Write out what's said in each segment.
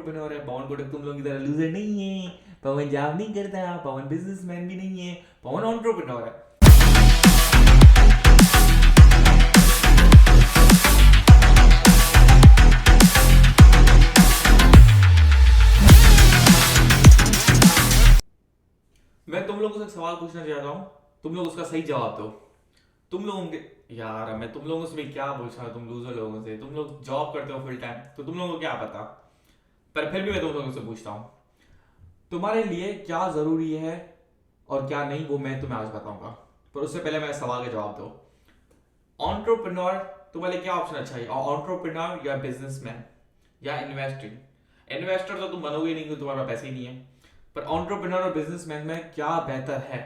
Entrepreneur है। पवन कोटक तुम लोगों की तरह लूजर नहीं है, पवन जॉब नहीं करता, पवन बिजनेसमैन भी नहीं है, पवन एंटरप्रेन्योर है। मैं तुम लोगों से एक सवाल पूछना चाहता हूँ, तुम लोग उसका सही जवाब दो। तुम लोगों के यार मैं तुम लोगों से भी क्या पूछ रहा हूँ, तुम लूजर लोगों से, तुम लोग जॉब करते हो फुल टाइम, तो तुम लोगों को क्या पता। पर फिर भी मैं तुम लोगों से पूछता हूँ, तुम्हारे लिए क्या जरूरी है और क्या नहीं, वो मैं तुम्हें आज बताऊंगा। पर उससे पहले मेरे सवाल का जवाब दो। एंटरप्रेन्योर तुम्हारे लिए क्या ऑप्शन अच्छा है, एंटरप्रेन्योर या बिजनेसमैन या इन्वेस्टिंग। इन्वेस्टर तो तुम बनोगे ही नहीं क्योंकि तुम्हारे पास पैसे ही नहीं है। पर एंटरप्रेन्योर और बिजनेसमैन में क्या बेहतर है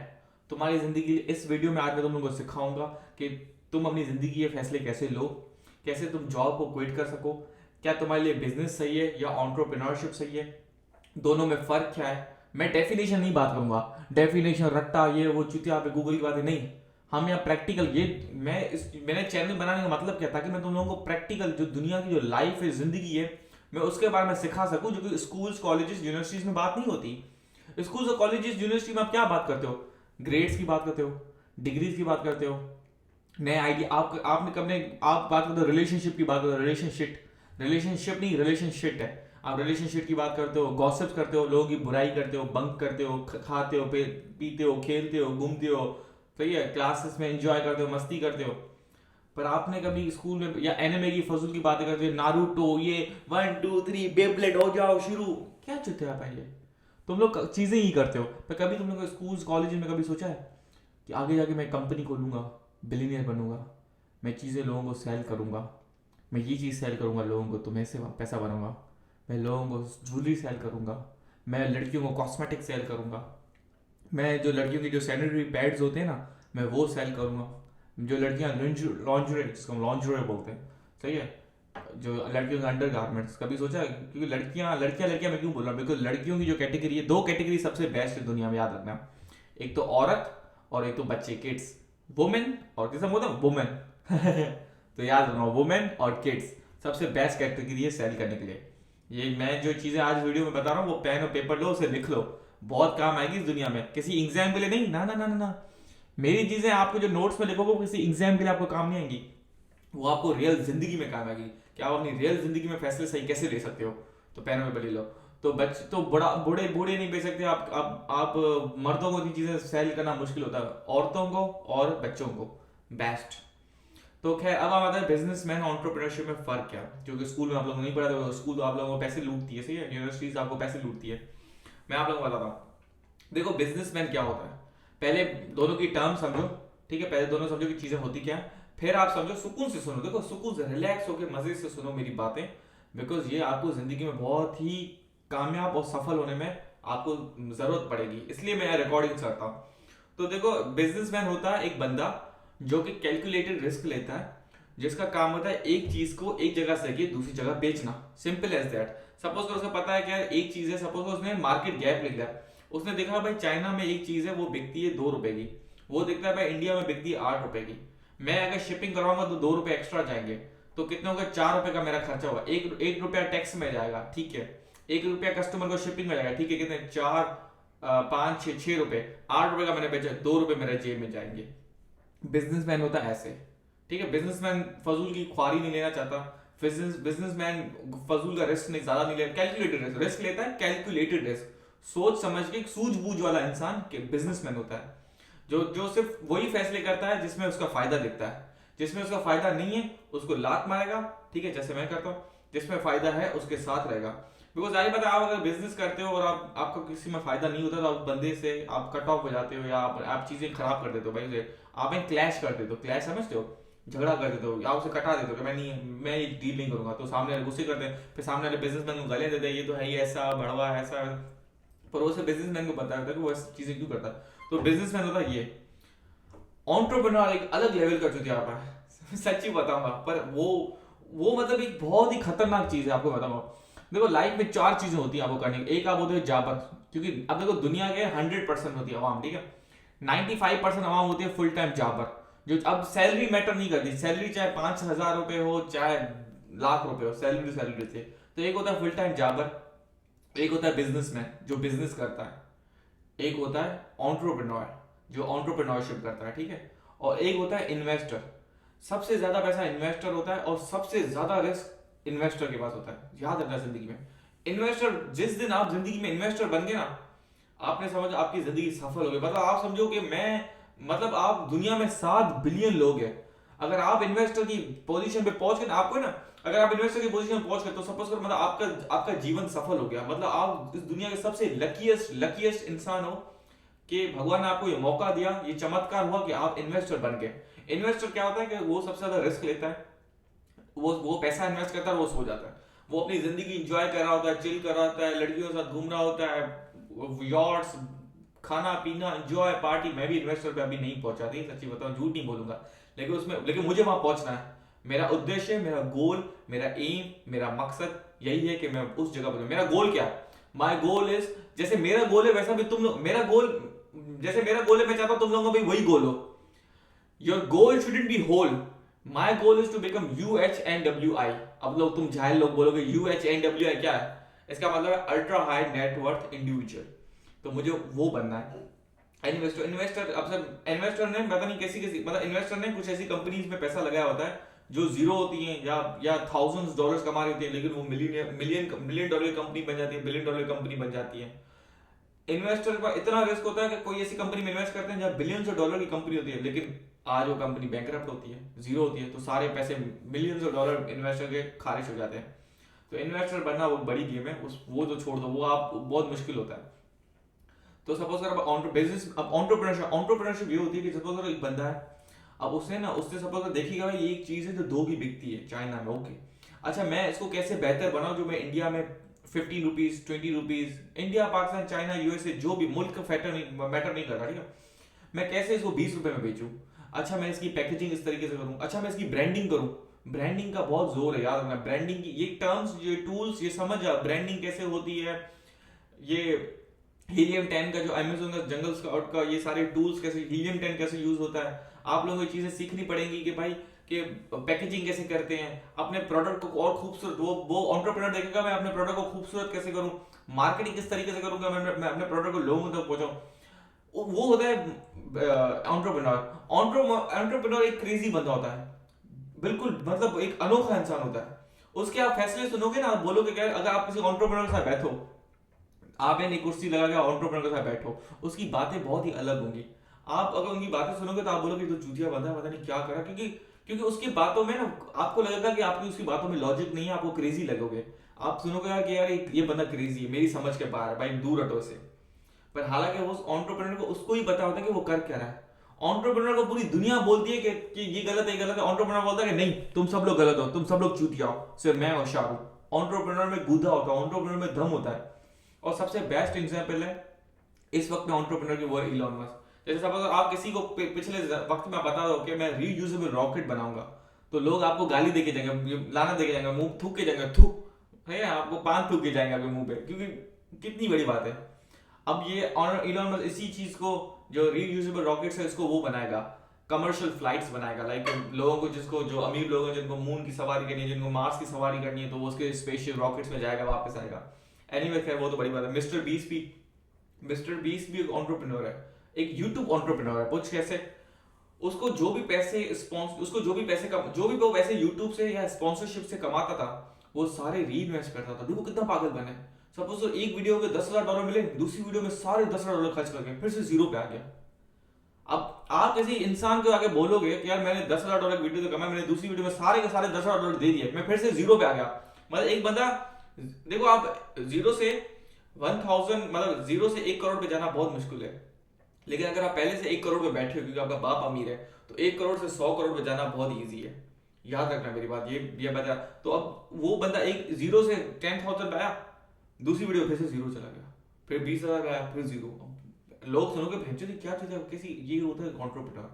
तुम्हारी जिंदगी के लिए, इस वीडियो में आज मैं तुम लोगों को सिखाऊंगा कि तुम अपनी जिंदगी के फैसले कैसे लो, कैसे तुम जॉब को क्विट कर सको, क्या तुम्हारे लिए बिजनेस सही है या एंटरप्रेन्योरशिप सही है, दोनों में फर्क क्या है। मैं डेफिनेशन नहीं बात करूंगा, डेफिनेशन रट्टा ये वो चुतिया पे गूगल की बातें नहीं। हम यहाँ प्रैक्टिकल, ये मैंने चैनल बनाने का मतलब क्या था कि मैं तुम लोगों को प्रैक्टिकल जो दुनिया की जो लाइफ है, जिंदगी है, मैं उसके बारे में सिखा सकूं, जो कि स्कूल्स कॉलेजेस यूनिवर्सिटीज में बात नहीं होती। स्कूल्स और कॉलेजेस यूनिवर्सिटी में आप क्या बात करते हो, ग्रेड्स की बात करते हो, डिग्रीज की बात करते हो, नए आइडिया आपने कब ने आप बात करते हो, रिलेशनशिप की बात करते हो, रिलेशनशिप नहीं रिलेशनशिप है। आप रिलेशनशिप की बात करते हो, गॉसिप्स करते हो, लोगों की बुराई करते हो, बंक करते हो, खाते हो, पीते हो, खेलते हो, घूमते हो, सही है, क्लासेस में एंजॉय करते हो, मस्ती करते हो। पर आपने कभी स्कूल में या एनिमे की फजूल की बातें करते हो, नारुतो ये 1 2 3 बेब्लेड हो जाओ शुरू, क्या चाहते हो आप ये, तुम लोग चीजें ही करते हो। पर कभी तुम लोग स्कूल कॉलेज में कभी सोचा है कि आगे जाके मैं कंपनी खोलूंगा, बिलीनियर बनूंगा, मैं चीज़ें लोगों को सेल करूंगा, मैं ये चीज़ सेल करूंगा लोगों को तो मैं से पैसा बनूंगा, मैं लोगों को ज्वेलरी सेल करूंगा, मैं लड़कियों को कॉस्मेटिक सेल करूंगा, मैं जो लड़कियों की जो सैनिटरी पैड्स होते हैं ना, मैं वो सेल करूंगा, जो लड़कियां लॉन्जरे जिसको हम लॉन्जरे बोलते हैं, सही है, जो लड़कियों के अंडर गारमेंट्स, कभी सोचा है? क्योंकि लड़कियां लड़कियां लड़कियां मैं क्यों बोल रहा हूँ, बिकॉज लड़कियों की जो कैटेगरी है, दो कैटेगरी सबसे बेस्ट है दुनिया में, याद रखना। एक तो औरत और एक तो बच्चे, किड्स, वुमेन, और जैसा बोलता हूँ वुमेन तो याद रखना, वुमेन और किड्स सबसे बेस्ट कैटेगरी है सेल करने के लिए। ये मैं जो चीजें आज वीडियो में बता रहा हूँ, वो पेन और पेपर लो, उसे लिख लो, बहुत काम आएगी इस दुनिया में, किसी एग्जाम के लिए नहीं, ना ना ना ना ना। मेरी चीजें आपको जो नोट्स में लिखोगे वो किसी एग्जाम के लिए आपको काम नहीं आएंगी, वो आपको रियल जिंदगी में काम आएगी कि आप अपनी रियल जिंदगी में फैसले सही कैसे ले सकते हो। तो पेन में पेपर ले लो। तो बच्चे तो बड़ा बूढ़े बूढ़े नहीं बेच सकते आप मर्दों को चीजें सेल करना मुश्किल होता है, औरतों को और बच्चों को बेस्ट। तो खैर अब आप आता है बिजनेसमैन एंटरप्रेन्योरशिप में फर्क क्या, क्योंकि स्कूल में आप लोगों को नहीं पढ़ा था, स्कूल तो आप लोगों को पैसे लूटती है, सही है, यूनिवर्सिटीज आपको पैसे लूटती है। मैं आप लोगों को बताता हूँ, देखो बिजनेसमैन क्या होता है, पहले दोनों की टर्म समझो, ठीक है, पहले दोनों समझो कि चीजें होती क्या है, फिर आप समझो, सुकून से सुनो, देखो सुकून से रिलैक्स होकर मजे से सुनो मेरी बातें, बिकॉज ये आपको जिंदगी में बहुत ही कामयाब और सफल होने में आपको जरूरत पड़ेगी, इसलिए मैं रिकॉर्डिंग करता हूँ। तो देखो बिजनेसमैन होता है एक बंदा जो कि कैलकुलेटेड रिस्क लेता है, जिसका काम होता है एक चीज को एक जगह से दूसरी जगह बेचना, सिंपल एज दैट। सपोज कर उसको पता है कि एक चीज है, सपोज उसने मार्केट गैप लिख लिया, उसने देखा भाई चाइना में एक चीज है वो बिकती है 2 रुपए की, वो देखता है भाई इंडिया में बिकती है 8 रुपए की, मैं अगर शिपिंग कराऊंगा तो 2 रुपए एक्स्ट्रा जाएंगे, तो कितना होगा, 4 रुपए का मेरा खर्चा होगा, एक रुपया टैक्स में जाएगा, ठीक है, 1 रुपया कस्टमर को शिपिंग में जाएगा, ठीक है, कितने 4 5 6 6 रुपए, 8 रुपए का मैंने बेचा, 2 रुपए मेरे जेब में जाएंगे। बिजनेसमैन होता है ऐसे, ठीक है, बिजनेसमैन फजूल की ख्वारी नहीं लेना चाहता, बिजनेसमैन फजूल का रिस्क नहीं ज्यादा नहीं लेता, कैलकुलेटेड रिस्क लेता है, कैलकुलेटेड रिस्क, सोच समझ के सूझबूझ वाला इंसान के बिजनेसमैन होता है, जो जो सिर्फ वही फैसले करता है जिसमें उसका फायदा दिखता है, जिसमें उसका फायदा नहीं है उसको लात मारेगा, ठीक है, जैसे मैं करता हूँ, जिसमें फायदा है उसके साथ रहेगा। बिकॉज जाहिर बात है, आप अगर बिजनेस करते हो और आपको किसी में फायदा नहीं होता तो आप बंदे से आप कट ऑफ हो जाते हो, या आप चीजें खराब कर देते हो, भाई आप क्लैश कर देते हो, क्लैश समझते हो, झगड़ा कर देते हो, या उसे कटा देते हो कि मैं ये डील नहीं करूंगा, तो सामने वाले गुस्से करते हैं, फिर सामने वाले बिजनेसमैन को गालियां देते हैं, ये तो है ही ऐसा बड़वा है ऐसा, पर उसे बिजनेसमैन को पता होता है कि वो ऐसी चीजें क्यों करता है। तो बिजनेसमैन होता है ये। एंटरप्रेन्योर एक अलग लेवल का चुतिया आता है सच्ची बताऊंगा, पर वो मतलब एक बहुत ही खतरनाक चीज है, आपको बताऊंगा। देखो लाइफ में 4 चीजें होती है आपको करने की, एक आप होते हो जाबर, क्योंकि अब देखो दुनिया के 100% होती है अवाम, ठीक है, 95% अवाम होती है फुल टाइम जाबर, जो अब सैलरी मैटर नहीं करती, सैलरी चाहे 5,000 रुपए हो चाहे लाख रुपए हो, सैलरी सैलरी से। तो एक होता है फुल टाइम जाबर, एक होता है बिजनेसमैन जो बिजनेस करता है, एक होता है एंटरप्रेन्योर जो एंटरप्रेन्योरशिप करता है, ठीक है, और एक होता है इन्वेस्टर। सबसे ज्यादा पैसा इन्वेस्टर होता है और सबसे ज्यादा रिस्क इन्वेस्टर के पास होता है। याद रखना जिंदगी में इन्वेस्टर, जिस दिन आप जिंदगी में इन्वेस्टर बन गए ना, आपने समझ आपकी जिंदगी सफल हो गई। मतलब आप समझो कि मतलब आप दुनिया में 7 बिलियन लोग हैं, अगर आप इन्वेस्टर की पोजीशन पे पहुंच गए ना, आपको ना, अगर आप इन्वेस्टर की पोजीशन में पहुंच गए तो सपोज कर मतलब आपका जीवन सफल हो गया। मतलब आप इस दुनिया के सबसे लकीएस्ट इंसान हो कि भगवान ने आपको ये मौका दिया, ये चमत्कार हुआ कि आप इन्वेस्टर बन गए। इन्वेस्टर क्या होता है कि वो सबसे ज्यादा रिस्क लेता है, वो पैसा इन्वेस्ट करता है और वो सो जाता है। वो अपनी जिंदगी इंजॉय कर रहा होता है, चिल कर रहा होता है, लड़कियों के साथ घूम रहा होता है, यॉट्स, खाना पीना, एंजॉय, पार्टी। मैं भी इन्वेस्टर पे अभी नहीं पहुंचा थी, सच्ची बताऊं, झूठ नहीं बोलूंगा, लेकिन मुझे वहां पहुंचना है। मेरा उद्देश्य, मेरा गोल, मेरा एम, मेरा मकसद यही है कि मैं उस जगह पर। मेरा गोल क्या है? माई गोल इज, जैसे मेरा गोल है वैसा भी तुम लोग, मेरा गोल जैसे मेरा गोल है, मैं चाहता हूं तुम लोगों का भी वही गोल हो। Your goal shouldn't be whole, my goal is to become UHNWI। अब लोग, तुम जाहिल लोग बोलोगे UHNWI क्या है, इसका मतलब है अल्ट्रा हाई नेटवर्थ इंडिविजुअल। तो मुझे वो बनना है। इन्वेस्टर अब सब इन्वेस्टर ने पता नहीं कैसी कैसी, मतलब इन्वेस्टर ने कुछ ऐसी कंपनीज में पैसा लगाया होता है जो जीरो होती हैं या थाउजेंड्स डॉलर्स कमा रही होती है, लेकिन वो मिलियन डॉलर की कंपनी बन जाती है, बिलियन डॉलर की कंपनी बन जाती है। इन्वेस्टर का इतना रिस्क होता है कि कोई ऐसी कंपनी में इन्वेस्ट करते हैं जहां बिलियंस ऑफ डॉलर की कंपनी होती है, लेकिन आज वो कंपनी बैंकरप्ट होती है, जीरो होती है, तो सारे पैसे मिलियंस ऑफ डॉलर इन्वेस्टर के खारिज हो जाते हैं। तो इन्वेस्टर बनना वो बड़ी गेम है, वो तो छोड़ दो, वो आप बहुत मुश्किल होता है। तो सपोज कर अब बिजनेस, अब एंटरप्रेन्योरशिप ये होती है कि सपोज कर एक बंदा है, अब उसने ना, उससे सपोज कर देखिएगा भाई ये एक चीज है जो 2 की बिकती है चाइना में, ओके, अच्छा मैं इसको कैसे बेहतर बनाऊं जो मैं इंडिया में 15 rupees, 20 rupees, India, Pakistan, China, USA, जो भी मुल्क मैटर नहीं कर रहा, ठीक है, मैं कैसे इसको 20 रुपए में बेचूं। अच्छा मैं इसकी पैकेजिंग इस तरीके से करूं, अच्छा मैं इसकी ब्रांडिंग करूं। ब्रांडिंग का बहुत जोर है, याद रखना, ब्रांडिंग की ये टर्म्स, ये टूल्स, ये समझ आ, ब्रांडिंग कैसे होती है, ये हीलियम 10 का जो अमेजोन का जंगल स्काउट का ये सारे टूल्स कैसे, हीलियम 10 कैसे यूज होता है, आप लोगों को ये चीजें सीखनी पड़ेंगी कि भाई कि पैकेजिंग कैसे करते हैं, अपने प्रोडक्ट को और खूबसूरत, वो एंटरप्रेन्योर देखेगा मैं अपने प्रोडक्ट को खूबसूरत कैसे करूं, मार्केटिंग किस तरीके से करूंगा, मैं अपने प्रोडक्ट को लोगों तक पहुंचाऊं। वो होता है एंटरप्रेन्योर। एंटरप्रेन्योर एक क्रेजी बंदा होता है, बिल्कुल, मतलब एक अनोखा इंसान होता है। उसके आप फैसले सुनोगे ना, आप बोलोगे क्या, अगर आप किसी एंटरप्रेन्योर के साथ बैठो, आप यानी कुर्सी लगा के एंटरप्रेन्योर के साथ बैठो, उसकी बातें बहुत ही अलग होंगी। आप अगर उनकी बातें सुनोगे तो आप बोलोगे तो चूतिया बंदा है, पता नहीं क्या करा, क्योंकि क्योंकि उसकी बातों में ना आपको लगेगा कि आपकी उसकी बातों में लॉजिक नहीं है, आपको क्रेजी लगोगे। आप सुनोगे यार कि यार ये बंदा क्रेजी है, मेरी समझ के बाहर है, भाई दूर हटो से। पर हालांकि उस एंटरप्रेन्योर को उसको ही पता होता है कि वो कर क्या रहा है। एंटरप्रेन्योर को पूरी दुनिया बोलती है कि ये गलत है, ये गलत है, एंटरप्रेन्योर बोलता है कि नहीं तुम सब लोग गलत हो, तुम सब लोग चूतिया हो, सिर्फ मैं होशियार हूं। एंटरप्रेन्योर में गूदा होता है, एंटरप्रेन्योर में दम होता है। और सबसे बेस्ट एग्जांपल है इस वक्त में एंटरप्रेन्योर की, वो है इलॉन मस्क। जैसे सपोज आप किसी को पिछले वक्त में बता दो कि मैं रीयूजेबल रॉकेट बनाऊंगा, तो लोग आपको गाली देके जाएंगे, लाना देके जाएंगे, मुंह थूक के जाएंगे, थूक है, आपको पान थूक के जाएंगे आपके मुंह पे, क्योंकि कितनी बड़ी बात है। अब ये इलॉन मस्क इसी चीज को, जो रीयूजेबल रॉकेट्स है, इसको वो बनाएगा, कमर्शियल फ्लाइट्स बनाएगा, लाइक लोगों को, जिसको, जो अमीर लोग हैं, जिनको मून की सवारी करनी है, जिनको मार्स की सवारी करनी है, तो वो उसके स्पेशल रॉकेट्स में जाएगा, वापस आएगा। एनीवे खैर वो तो बड़ी बात है। मिस्टर बीस भी एक एंटरप्रेन्योर है, एक यूट्यूब एंटरप्रेन्योर है। कुछ कैसे, उसको जो भी पैसे जो भी वो पैसे यूट्यूब से या स्पॉन्सरशिप से कमाता था, वो सारे री इन्वेस्ट करता था। देखो कितना पागल बने। सपोज तो एक वीडियो के 10,000 डॉलर मिले, दूसरी वीडियो में सारे 10,000 डॉलर खर्च करके फिर से जीरो पे आ गया। अब आप किसी इंसान को आगे बोलोगे कि यार मैंने 10,000 डॉलर वीडियो तो कमाया, मैंने दूसरी वीडियो में सारे के सारे 10,000 डॉलर दे दिए, मैं फिर से जीरो पे आ गया। मतलब एक बंदा, देखो आप जीरो से 1000, मतलब जीरो से 1 करोड़ पे जाना बहुत मुश्किल है, लेकिन अगर आप पहले से 1 करोड़ पे बैठे हो क्योंकि आपका बाप अमीर है, तो 1 करोड़ से 100 करोड़ पे जाना बहुत ईजी है। याद रखना मेरी बात, ये बता। तो अब वो बंदा एक जीरो से 10,000 पे आया, दूसरी वीडियो फिर से जीरो चला गया, फिर 20,000 पे आया, फिर जीरो। लोग सुनोगे भैंचो क्या चीज है, कैसी, ये होता है एंटरप्रेन्योर।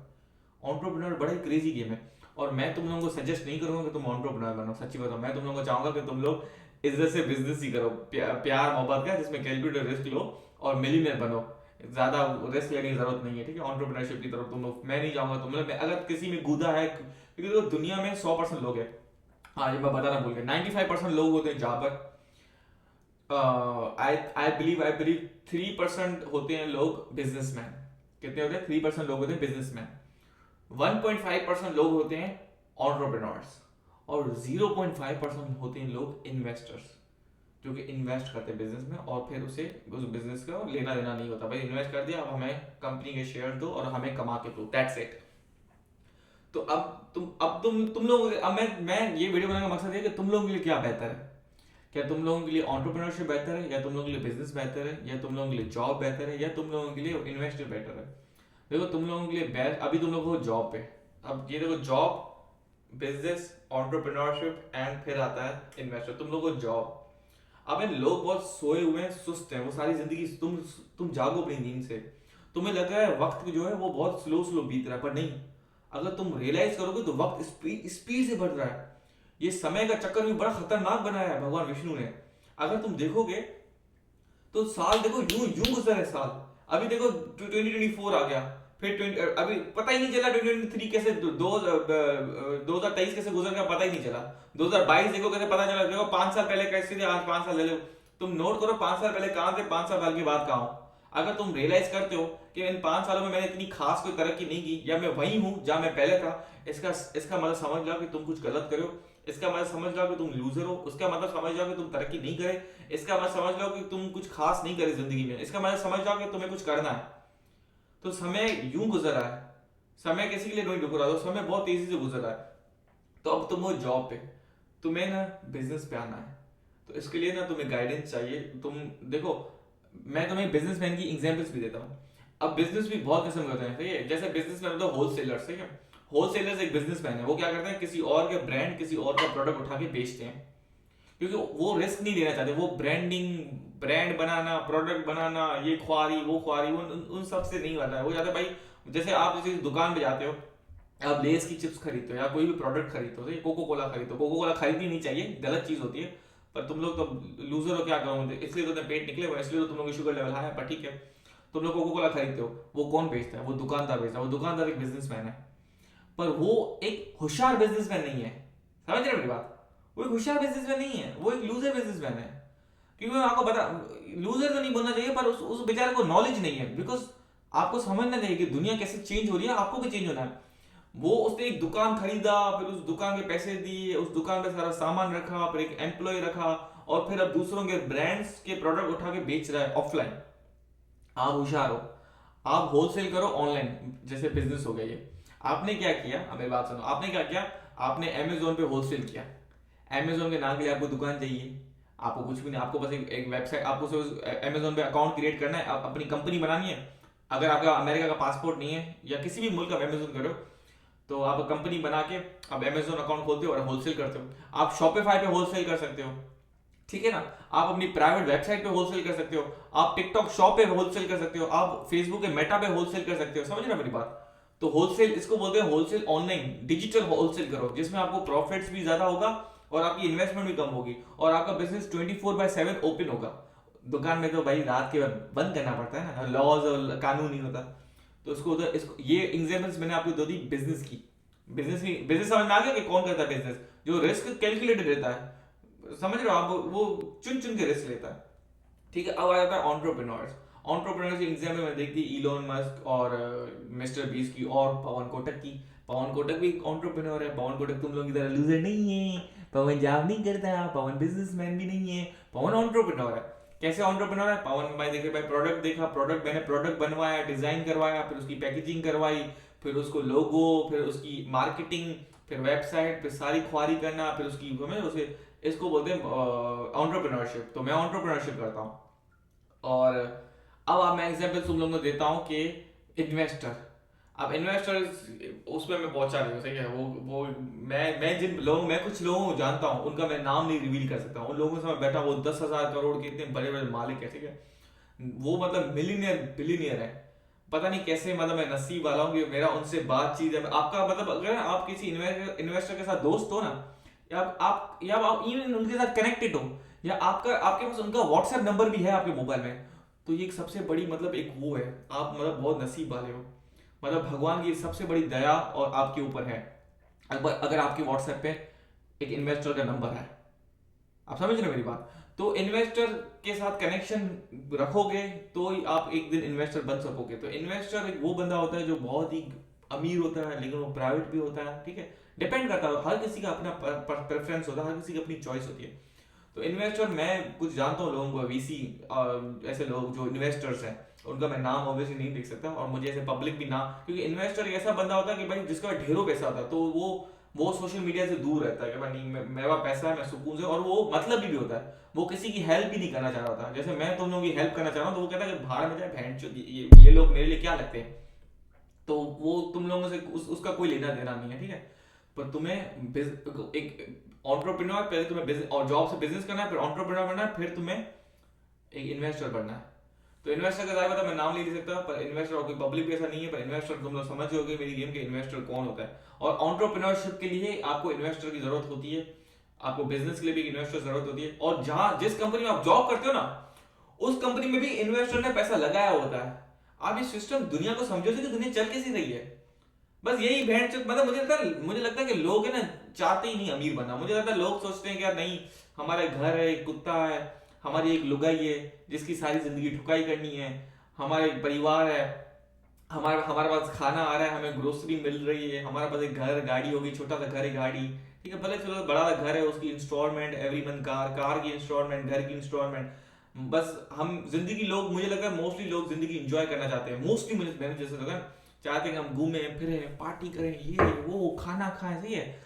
एंटरप्रेन्योर बड़ा ही क्रेजी गेम है, और मैं तुम लोगों को सजेस्ट नहीं करूंगा कि तुम एंटरप्रेन्योर बनो। सच्ची बताओ, मैं तुम लोगों को चाहूंगा कि तुम लोग इज्जत से बिजनेस ही करो, प्यार मोहब्बत का, जिसमें कैलकुलेटेड रिस्क लो और मिलीनियर बनो। ज्यादा रिस्क लेने की जरूरत नहीं है, ठीक है, एंटरप्रेन्योरशिप की तरफ तुम लोग। मैं नहीं चाहूंगा तुम लोग, अगर किसी में गुदा है, क्योंकि तो दुनिया में 100% लोग है, हाँ ये मैं बताना भूल गया, 95% लोग होते हैं जहां पर आई बिलीव 3% होते हैं लोग बिजनेसमैन। कितने होते हैं? 3% लोग होते हैं बिजनेसमैन। 1.5% लोग होते हैं ऑन्टरप्रेन्योर्स, और 0.5% होते हैं लोग इन्वेस्टर्स, जो कि इन्वेस्ट करते हैं बिजनेस में और फिर उसे उस बिजनेस का लेना देना नहीं होता। भाई इन्वेस्ट कर दिया, अब हमें कंपनी के शेयर दो और हमें कमा के दो, दैट्स इट। तो अब तुम लोग, अब मैं ये वीडियो बनाने का मकसद है कि तुम लोगों के लिए क्या बेहतर है। क्या तुम लोगों के लिए एंटरप्रेन्योरशिप बेहतर है, या तुम लोगों के लिए बिजनेस बेहतर है, या तुम लोगों के लिए जॉब बेहतर है, या तुम लोगों के लिए इन्वेस्टर बेहतर है? देखो तुम लोगों के लिए बेस्ट, अभी तुम लोग हो जॉब पे। अब ये देखो, जॉब, बिजनेस, एंटरप्रेन्योरशिप एंड फिर आता है इन्वेस्टर। तुम लोग को जॉब। अब इन लोग बहुत सोए हुए हैं, सुस्त हैं, वो सारी जिंदगी तुम जागो अपनी नींद से। तुम्हें लग रहा है वक्त जो है वो बहुत स्लो स्लो बीत रहा है, पर नहीं। अगर तुम रियलाइज करोगे तो वक्त स्पीड स्पीड से बढ़ रहा है। ये समय का चक्कर भी बड़ा खतरनाक बनाया है भगवान विष्णु ने। अगर तुम देखोगे तो साल देखो यूं यूं गुजर है साल। अभी देखो 2024 आ गया, फिर 20 अभी पता ही नहीं चला 2023 कैसे 2023 कैसे गुजर गया, पता ही नहीं चला। 2022 देखो कैसे पता चला, देखो 5 साल पहले कैसे थे, आज 5 साल ले लो। तुम नोट करो 5 साल पहले कहाँ थे, 5 साल के बाद कहाँ हो। अगर तुम रियलाइज करते हो कि इन 5 सालों में मैंने इतनी खास कोई तरक्की नहीं की, या मैं वही हूँ जहां मैं पहले था, इसका इसका मतलब समझ लो कि तुम कुछ गलत करो। इसका मतलब समझ लो कि तुम लूजर हो। उसका मतलब समझ लो कि तुम तरक्की नहीं करे। इसका मतलब समझ लो कि तुम कुछ खास नहीं करे जिंदगी में। इसका मतलब समझ लो कि तुम्हें कुछ करना है। तो समय यूं गुजर रहा है, समय किसी के लिए नहीं रुक रहा, तो समय बहुत तेजी से गुजर रहा है। तो अब तुम हो जॉब पे, तुम्हें ना बिजनेस पे आना है। तो इसके लिए ना तुम्हें गाइडेंस चाहिए। तुम देखो, मैं तुम्हें बिजनेसमैन की एग्जांपल्स भी देता हूँ। अब बिजनेस भी बहुत किस्म होते हैं, ठीक है। जैसे बिजनेसमैन होता है होलसेलर, ठीक है। होलसेलर एक बिजनेसमैन है, वो क्या करते हैं, किसी और के ब्रांड, किसी और का प्रोडक्ट उठा के बेचते हैं। क्योंकि वो रिस्क नहीं लेना चाहते। वो ब्रांडिंग, ब्रांड बनाना, प्रोडक्ट बनाना, ये ख्वारी वो ख्वारी, उन सब से नहीं आता है। वो चाहते हैं भाई, जैसे आप जैसे दुकान पे जाते हो, आप लेस की चिप्स खरीदते हो या कोई भी प्रोडक्ट खरीदते हो, तो कोको कोला खरीदते हो। कोको कोला खरीदनी नहीं चाहिए, गलत चीज होती है। पर तुम लोग तो लूजर हो, क्या करो, इसलिए तो पेट निकले हुए, इसलिए तो तुम लोग की शुगर लेवल हाई है, पर ठीक है। तुम लोग कोको कोला खरीदते हो, वो कौन बेचता है? वो दुकानदार बेचता है। वो दुकानदार एक बिजनेसमैन है, पर वो एक होशियार बिजनेसमैन नहीं है। समझ रहे हो मेरी बात? वो एक होशियार बिजनेसमैन नहीं है, वो एक लूजर बिजनेसमैन है। क्योंकि मैं आपको बता, लूजर तो नहीं बोलना चाहिए, पर उस बेचारे को नॉलेज नहीं है। बिकॉज आपको समझना चाहिए कि दुनिया कैसे चेंज हो रही है, आपको भी चेंज होना है। वो उसने एक दुकान खरीदा, फिर उस दुकान के पैसे दिए, उस दुकान पे सारा सामान रखा, फिर एक एम्प्लॉय रखा, और फिर अब दूसरों के ब्रांड्स के प्रोडक्ट उठा के बेच रहा है ऑफलाइन। आप होशियार हो, आप होलसेल करो ऑनलाइन, जैसे बिजनेस हो गया ये। आपने क्या किया, अब मेरी बात सुनो, आपने क्या किया? आपने अमेजोन पे होलसेल किया। अमेजोन के नाम के लिए आपको दुकान चाहिए, आपको कुछ भी नहीं, आपको बस एक वेबसाइट, आपको अमेजोन पे अकाउंट क्रिएट करना है, अपनी कंपनी बनानी है। अगर आपका अमेरिका का पासपोर्ट नहीं है या किसी भी मुल्क का अमेजोन करो, तो आप कंपनी बना के अब अमेजोन अकाउंट खोलते हो और होलसेल करते हो। आप शॉपिफाई पे होलसेल कर सकते हो, ठीक है ना। आप अपनी प्राइवेट वेबसाइट पे होलसेल कर सकते हो, आप टिकटॉक शॉप पे होलसेल कर सकते हो, आप फेसबुक के मेटा पे होलसेल कर सकते हो। समझ रहे हो मेरी बात? तो होलसेल इसको बोलते हैं, होलसेल ऑनलाइन डिजिटल होलसेल करो, जिसमें आपको प्रॉफिट्स भी ज्यादा होगा और आपकी इन्वेस्टमेंट भी कम होगी, और आपका बिजनेस 24/7 ओपन होगा। दुकान में तो भाई रात के बाद बंद करना पड़ता है ना, लॉज और कानून नहीं होता। तो इसको उधर, इसको ये एग्जांपल्स मैंने आपको दो दी बिजनेस की। बिजनेस समझ में आ गया कि कौन करता है बिजनेस? जो रिस्क कैलकुलेटेड रहता है, समझ रहे हो आप, वो चुन चुन के रिस्क लेता है, ठीक है। अब आ जाता है ऑन्टरप्रेन्योर्स। ऑन्टरप्रेन्योर्स की एग्जाम्पल में देखती इलोन मस्क और मिस्टर बीस की और पवन कोटक की। पवन कोटक भी ऑन्टरप्रेन्योर है। पवन कोटक तुम लोगों की तरह लूजर नहीं है। पवन जॉब नहीं करता, पवन बिजनेसमैन भी नहीं है, पवन ऑन्टरप्रेन्योर है। कैसे ऑन्टरप्रेन्योर है पवन? भाई देखे, भाई प्रोडक्ट देखा, प्रोडक्ट मैंने प्रोडक्ट बनवाया, डिजाइन करवाया, फिर उसकी पैकेजिंग करवाई, फिर उसको लोगो, फिर उसकी मार्केटिंग, फिर वेबसाइट, फिर सारी ख्वारी करना, फिर उसकी हमें उसे, इसको बोलते हैं ऑन्टरप्रेन्योरशिप। तो मैं ऑन्टरप्रेन्योरशिप करता हूँ। और अब आप मैं एग्जांपल तुम लोगों को देता हूँ कि इन्वेस्टर। अब इन्वेस्टर उसमें मैं पहुंचा नहीं हूँ, सही है। वो मैं जिन लोगों, मैं कुछ लोगों को जानता हूँ, उनका मैं नाम नहीं रिवील कर सकता हूँ। उन लोगों से मैं बैठा, वो 10,000 करोड़ के इतने बड़े बड़े मालिक है, ठीक है। वो मतलब मिलीनियर बिलीनियर है। पता नहीं कैसे, मतलब मैं नसीब वाला हूँ कि मेरा उनसे बातचीत है। आपका मतलब अगर आप किसी इन्वेस्टर के साथ दोस्त हो ना, या आप इवन उनके साथ कनेक्टेड हो, या आपका आपके पास उनका व्हाट्सएप नंबर भी है आपके मोबाइल में, तो ये एक सबसे बड़ी मतलब एक वो है, आप मतलब बहुत नसीब वाले हो। मतलब भगवान की सबसे बड़ी दया और आपके ऊपर है, अगर आपके व्हाट्सएप पे एक इन्वेस्टर का नंबर है। आप समझ रहे हो मेरी बात? तो इन्वेस्टर के साथ कनेक्शन रखोगे तो ही आप एक दिन इन्वेस्टर बन सकोगे। तो इन्वेस्टर एक वो बंदा होता है जो बहुत ही अमीर होता है लेकिन वो प्राइवेट भी होता है, ठीक है, डिपेंड करता है, हर किसी का अपना प्रेफरेंस होता है, हर किसी की अपनी चॉइस होती है। तो इन्वेस्टर मैं कुछ जानता हूँ लोगों को, वीसी ऐसे लोग जो इन्वेस्टर्स हैं, उनका मैं नाम ऑब्वियसली नहीं देख सकता और मुझे ऐसे पब्लिक भी ना, क्योंकि इन्वेस्टर एक ऐसा बंदा होता है कि भाई जिसका ढेरों पैसा होता है, तो वो सोशल मीडिया से दूर रहता है कि भाई नहीं मेरे पास पैसा है, मैं सुकून से, और वो मतलब भी होता है, वो किसी की हेल्प भी नहीं करना चाह रहा था। जैसे मैं तुम लोगों की हेल्प करना चाह रहा हूँ तो वो कहता है कि भाड़ में जाए बहन चोद, ये लोग मेरे लिए क्या लगते हैं। तो वो तुम लोगों से उसका कोई लेना देना नहीं है, ठीक है। पर तुम्हें एक ऑन्टरप्रेन्योर, पहले तुम्हें बिजनेस और जॉब से बिजनेस करना है, फिर ऑन्टरप्रेन्योर बनना है, फिर तुम्हें एक इन्वेस्टर बनना है। तो इन्वेस्टर का जाहिर बात है मैं नाम नहीं ले सकता, पर इन्वेस्टर और कोई पब्लिक भी ऐसा नहीं है, पर इन्वेस्टर तुम लोग समझ गए मेरी गेम के इन्वेस्टर कौन होता है। और ऑन्टरप्रेन्योरशिप के लिए आपको इन्वेस्टर की जरूरत होती है, आपको बिजनेस के लिए भी इन्वेस्टर की जरूरत होती है, और जहां जिस कंपनी में आप जॉब करते हो ना, उस कंपनी में भी इन्वेस्टर ने पैसा लगाया होता है। आप ये सिस्टम दुनिया को समझो कि दुनिया चल कैसी रही है। बस यही भेड़ चल, मतलब मुझे लगता है कि लोग है ना चाहते ही नहीं अमीर बनना। मुझे लगता है लोग सोचते हैं कि यार नहीं, हमारे घर है, एक कुत्ता है, हमारी एक लुगाई है जिसकी सारी जिंदगी ठुकाई करनी है, हमारे एक परिवार है, हमारे हमारे पास खाना आ रहा है, हमें ग्रोसरी मिल रही है, हमारे पास एक घर गाड़ी होगी, छोटा सा घर है गाड़ी, ठीक है, भले चलो बड़ा सा घर है, उसकी इंस्टॉलमेंट एवरी मंथ, कार की इंस्टॉलमेंट, घर की इंस्टॉलमेंट। बस हम जिंदगी, लोग मुझे लगता है मोस्टली लोग जिंदगी इंजॉय करना चाहते हैं, मोस्टली मुझे मैंने जैसे लगा, चाहते हैं कि हम घूमें फिरें, पार्टी करें, ये वो खाना खाएं, सही है,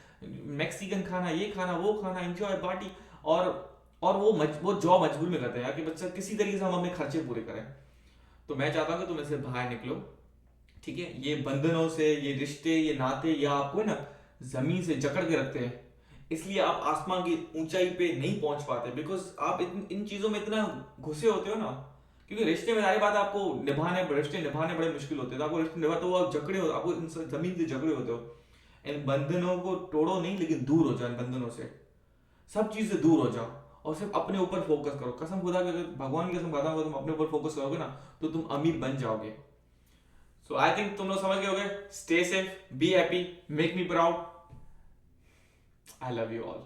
मैक्सिकन खाना, ये खाना वो खाना, एंजॉय पार्टी। और वो जॉब मजबूर में करते हैं यार कि बच्चा किसी तरीके से हम अपने खर्चे पूरे करें। तो मैं चाहता हूँ कि तुम इससे बाहर निकलो, ठीक है। ये बंधनों से, ये रिश्ते, ये नाते, ये आपको है ना जमीन से जकड़ के रखते हैं, इसलिए आप आसमान की ऊंचाई पे नहीं पहुंच पाते, बिकॉज आप इन चीजों में इतना घुसे होते हो ना। क्योंकि रिश्ते में सारी बात आपको रिश्ते निभाने बड़े मुश्किल होते हैं, तो आपको रिश्ते निभाते हो, आप जकड़े हो, आपको जमीन से जकड़े होते हो। इन बंधनों को तोड़ो नहीं, लेकिन दूर हो जाओ इन बंधनों से, सब चीज से दूर हो जाओ, और सिर्फ अपने ऊपर फोकस करो। कसम खुदा की, अगर भगवान की कसम खाता हूँ, तुम अपने ऊपर फोकस करोगे ना तो तुम अमीर बन जाओगे। सो आई थिंक तुम लोग समझ गए होगे। Stay safe, be happy, make me proud, I love you all.